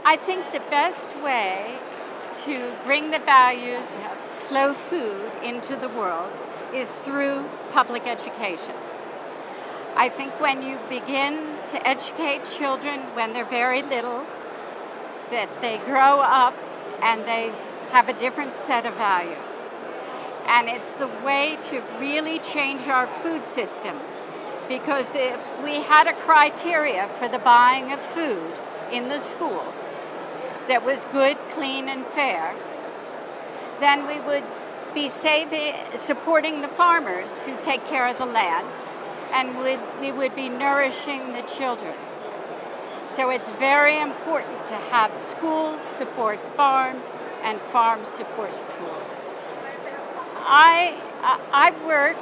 I think the best way to bring the values of slow food into the world is through public education. I think when you begin to educate children when they're very little, that they grow up and they have a different set of values. And it's the way to really change our food system. Because if we had a criteria for the buying of food in the schools that was good, clean, and fair, then we would be supporting the farmers who take care of the land, and we would be nourishing the children. So it's very important to have schools support farms and farms support schools. I work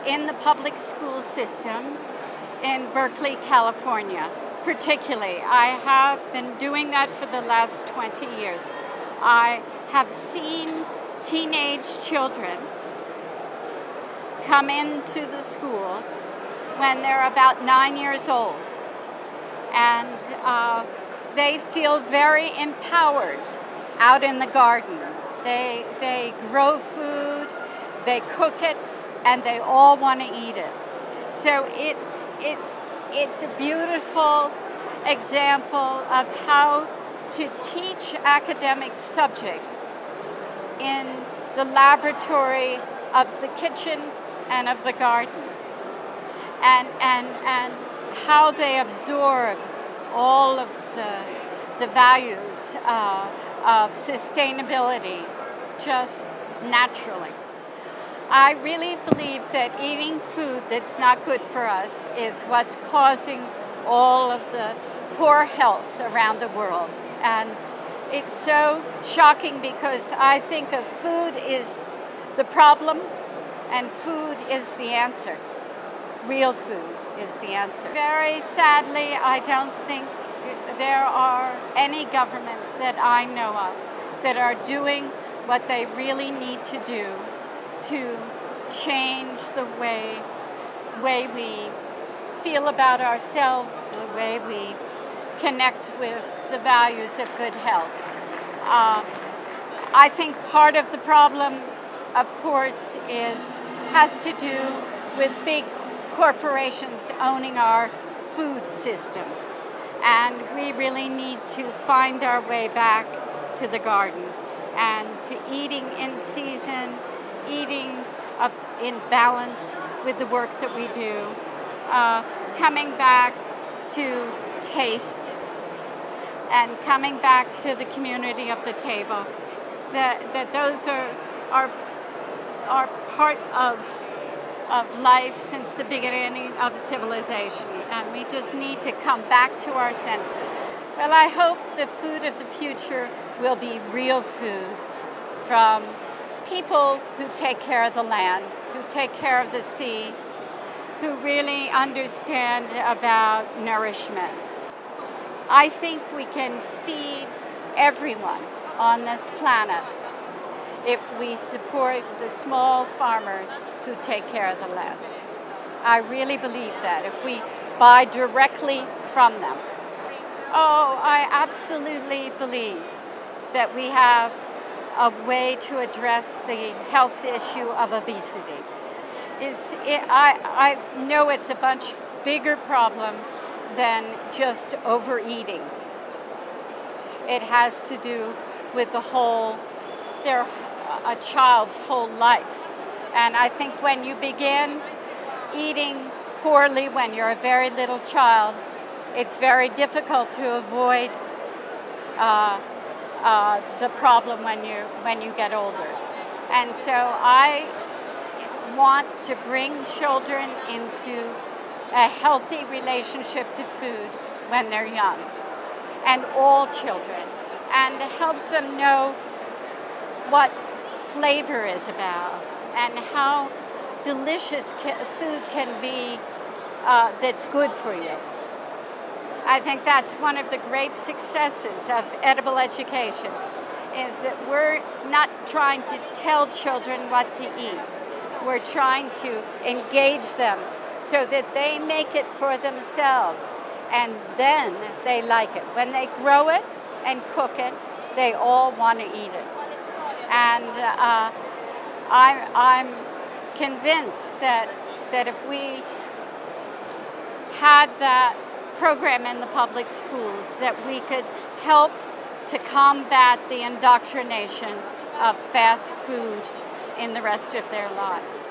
in the public school system in Berkeley, California. Particularly, I have been doing that for the last 20 years. I have seen teenage children come into the school when they're about 9 years old, and they feel very empowered out in the garden. They grow food, they cook it, and they all want to eat it. So it's a beautiful example of how to teach academic subjects in the laboratory of the kitchen and of the garden, and how they absorb all of the values of sustainability just naturally. I really believe that eating food that's not good for us is what's causing all of the poor health around the world. And it's so shocking because I think of food is the problem and food is the answer. Real food is the answer. Very sadly, I don't think there are any governments that I know of that are doing what they really need to do to change the way we feel about ourselves, the way we connect with the values of good health. I think part of the problem, of course, has to do with big corporations owning our food system. And we really need to find our way back to the garden and to eating in season, eating in balance with the work that we do, coming back to taste, and coming back to the community of the table. That those are part of life since the beginning of civilization, and we just need to come back to our senses. Well, I hope the food of the future will be real food from people who take care of the land, who take care of the sea, who really understand about nourishment. I think we can feed everyone on this planet if we support the small farmers who take care of the land. I really believe that, if we buy directly from them. Oh, I absolutely believe that we have a way to address the health issue of obesity. I know it's a much bigger problem than just overeating. It has to do with a child's whole life. And I think when you begin eating poorly when you're a very little child, it's very difficult to avoid the problem when you get older. And so I want to bring children into a healthy relationship to food when they're young, and all children, and to help them know what flavor is about and how delicious food can be that's good for you. I think that's one of the great successes of edible education, is that we're not trying to tell children what to eat. We're trying to engage them so that they make it for themselves, and then they like it. When they grow it, and cook it, they all want to eat it. And I'm convinced that if we had that program in the public schools, that we could help to combat the indoctrination of fast food in the rest of their lives.